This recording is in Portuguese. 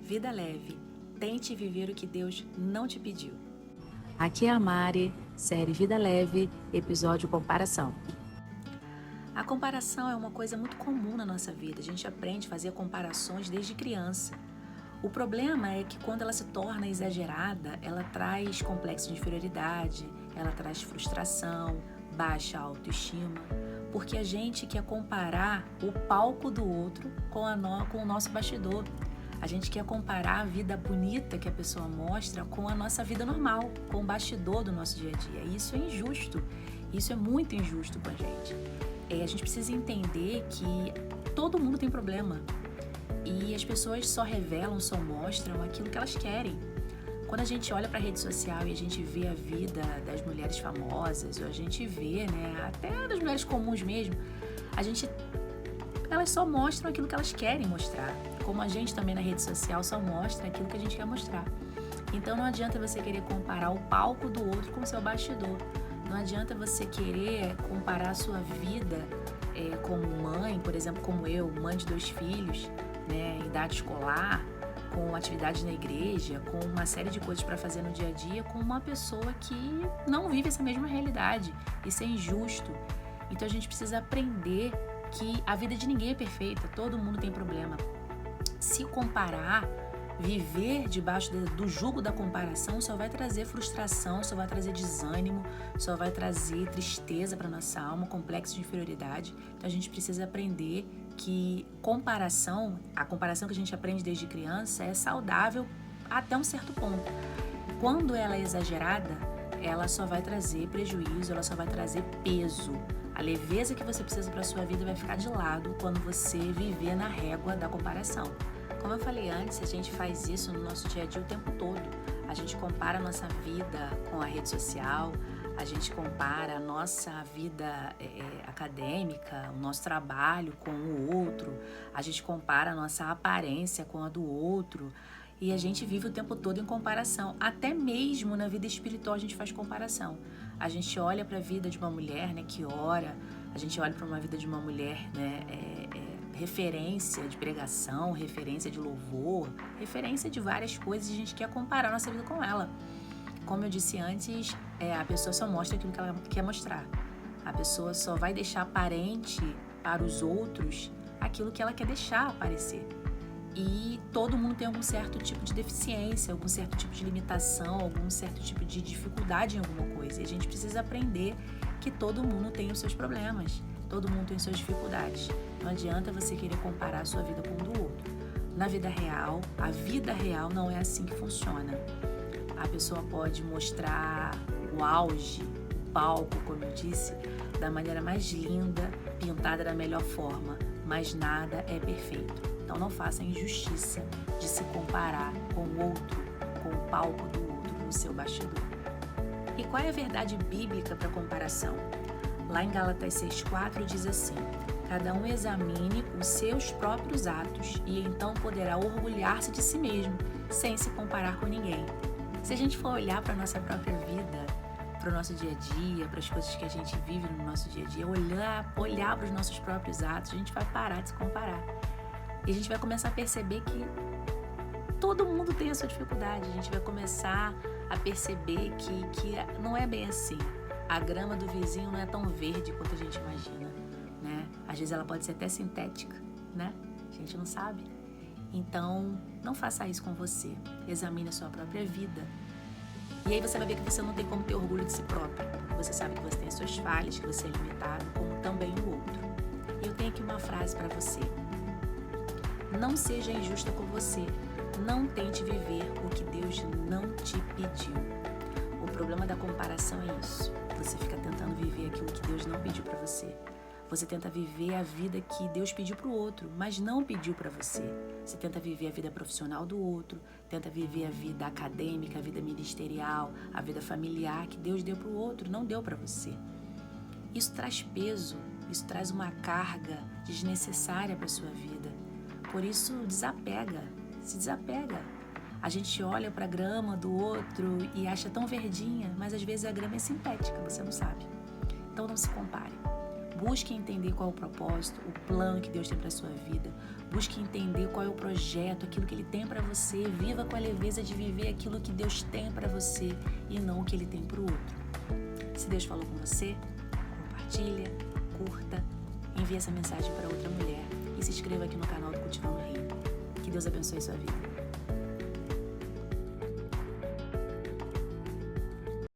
Vida leve. Tente viver o que Deus não te pediu. Aqui é a Mari, série Vida Leve, episódio Comparação. A comparação é uma coisa muito comum na nossa vida. A gente aprende a fazer comparações desde criança. O problema é que quando ela se torna exagerada, ela traz complexo de inferioridade, ela traz frustração, baixa autoestima, porque a gente quer comparar o palco do outro com o nosso bastidor. A gente quer comparar a vida bonita que a pessoa mostra com a nossa vida normal, com o bastidor do nosso dia a dia. E isso é injusto, isso é muito injusto com a gente. A gente precisa entender que todo mundo tem problema e as pessoas só revelam, só mostram aquilo que elas querem. Quando a gente olha para a rede social e a gente vê a vida das mulheres famosas, ou a gente vê, até das mulheres comuns mesmo, elas só mostram aquilo que elas querem mostrar. Como a gente também na rede social só mostra aquilo que a gente quer mostrar. Então não adianta você querer comparar o palco do outro com o seu bastidor. Não adianta você querer comparar a sua vida como mãe, por exemplo, como eu, mãe de 2 filhos, idade escolar, com atividades na igreja, com uma série de coisas para fazer no dia a dia, com uma pessoa que não vive essa mesma realidade. Isso é injusto. Então a gente precisa aprender que a vida de ninguém é perfeita, todo mundo tem problema. Se comparar, viver debaixo do jugo da comparação só vai trazer frustração, só vai trazer desânimo, só vai trazer tristeza para nossa alma, complexo de inferioridade. Então a gente precisa aprender que a comparação que a gente aprende desde criança é saudável até um certo ponto. Quando ela é exagerada, ela só vai trazer prejuízo, ela só vai trazer peso. A leveza que você precisa para a sua vida vai ficar de lado quando você viver na régua da comparação. Como eu falei antes, a gente faz isso no nosso dia a dia o tempo todo. A gente compara a nossa vida com a rede social, a gente compara a nossa vida acadêmica, o nosso trabalho com o outro, a gente compara a nossa aparência com a do outro e a gente vive o tempo todo em comparação. Até mesmo na vida espiritual a gente faz comparação. A gente olha para a vida de uma mulher que ora, a gente olha para uma vida de uma mulher referência de pregação, referência de louvor, referência de várias coisas e a gente quer comparar a nossa vida com ela. Como eu disse antes, a pessoa só mostra aquilo que ela quer mostrar. A pessoa só vai deixar aparente para os outros aquilo que ela quer deixar aparecer. E todo mundo tem algum certo tipo de deficiência, algum certo tipo de limitação, algum certo tipo de dificuldade em alguma coisa. E a gente precisa aprender que todo mundo tem os seus problemas, todo mundo tem suas dificuldades. Não adianta você querer comparar a sua vida com o do outro. Na vida real, a vida real não é assim que funciona. A pessoa pode mostrar o auge, o palco, como eu disse, da maneira mais linda, pintada da melhor forma, mas nada é perfeito. Então não faça a injustiça de se comparar com o outro, com o palco do outro, no seu bastidor. E qual é a verdade bíblica para comparação? Lá em Gálatas 6,4 diz assim: cada um examine os seus próprios atos e então poderá orgulhar-se de si mesmo, sem se comparar com ninguém. Se a gente for olhar para a nossa própria vida, para o nosso dia a dia, para as coisas que a gente vive no nosso dia a dia, olhar para os nossos próprios atos, a gente vai parar de se comparar. E a gente vai começar a perceber que todo mundo tem a sua dificuldade. A gente vai começar a perceber que não é bem assim. A grama do vizinho não é tão verde quanto a gente imagina, Às vezes ela pode ser até sintética, A gente não sabe. Então, não faça isso com você. Examine a sua própria vida. E aí você vai ver que você não tem como ter orgulho de si próprio. Você sabe que você tem as suas falhas, que você é limitado, como também o outro. E eu tenho aqui uma frase para você. Não seja injusta com você. Não tente viver o que Deus não te pediu. O problema da comparação é isso. Você fica tentando viver aquilo que Deus não pediu para você. Você tenta viver a vida que Deus pediu para o outro, mas não pediu para você. Você tenta viver a vida profissional do outro, tenta viver a vida acadêmica, a vida ministerial, a vida familiar que Deus deu para o outro, não deu para você. Isso traz peso, isso traz uma carga desnecessária para a sua vida. Por isso, se desapega. A gente olha para a grama do outro e acha tão verdinha, mas às vezes a grama é sintética, você não sabe. Então não se compare. Busque entender qual é o propósito, o plano que Deus tem para sua vida. Busque entender qual é o projeto, aquilo que Ele tem para você. Viva com a leveza de viver aquilo que Deus tem para você e não o que Ele tem para o outro. Se Deus falou com você, compartilha, curta, envie essa mensagem para outra mulher e se inscreva aqui no canal do Cultivando Reino. Que Deus abençoe sua vida.